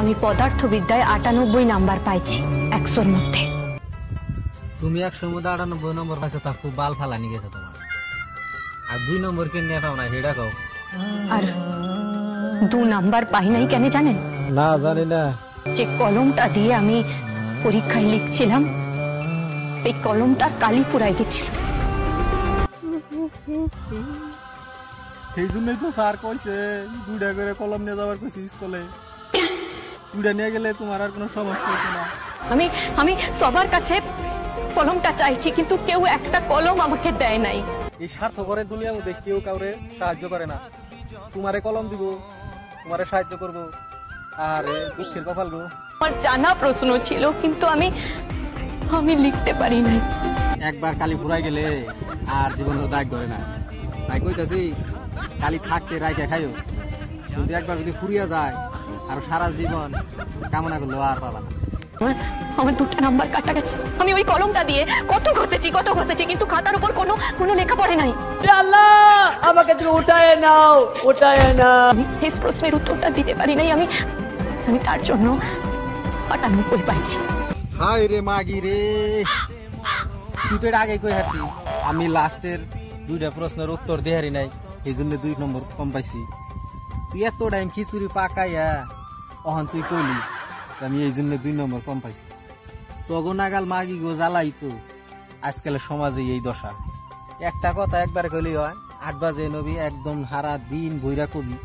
আমি পদার্থবিদ্যায় 98 নাম্বার পাইছি 100-র মধ্যে। তুমি 100-র মধ্যে 98 নম্বর পাইছো, তা খুব বাল ফালানি গেছে তোমার। আর 2 নম্বর কে নিয়ে পাও না হেডা কও। আর 2 নাম্বার পাই নাই কেন জানেন? না জানি না। যে কলমটা দিয়ে আমি পরীক্ষায় লিখছিলাম সেই কলমটার কালি পুরাই গেছিল। সেই জন্যই তো স্যার কইছে 2টা করে কলম নিয়ে যাবার কইছে স্কুলে। 2টা নিয়ে গেলে তোমার আর কোনো সমস্যা হবে না। আমি সবার কাছে কলমটা চাইছি, কিন্তু কেউ একটা কলম আমাকে দেয় নাই। এই স্বার্থপরের দুনিয়ার মধ্যে কেউ কাউরে সাহায্য করে না। তোমারে কলম দিব, তোমারে সাহায্য করব, আর দুঃখের কপাল গো। আমার জানা প্রশ্ন ছিল, কিন্তু আমি লিখতে পারি নাই। একবার কালি ফুরাই গেলে আর জীবন দাগ ধরে না। তাই কইতাছি কালি থাকতে রাইতে খাইও, কিন্তু একবার যদি ফুরিয়া যায় আর সারা জীবন কামনা করলেও আর পাবা না। আমার 2টা নাম্বার কাটা গেছে। আমি ওই কলমটা দিয়ে কত ঘষেছি, কিন্তু খাতার উপর কোনো লেখা পড়ে নাই। আল্লাহ আমাকে তুমি উঠায় নাও। আমি শেষ প্রশ্নের উত্তরটা দিতে পারি নাই। আমি তার জন্য 98 পাইছি। হাই রে মাগি রে, তুই তো আগে কই হাঁটি। আমি লাস্টের 2টা প্রশ্নের উত্তর দেহারি নাই, এই জন্য 2 নম্বর কম পাইছি। তুই এত টাইম খিচুড়ি পাকাইয়া অহন তুই কইলি, আমি এই জন্য 2 নম্বর কম পাইছি। তগো নাগাল মাগি গো জ্বালাই তো আজকালের সমাজে এই দশা। একটা কথা একবার কইলি হয়, 8 বাজে নবী একদম হারা দিন বইরা কবি।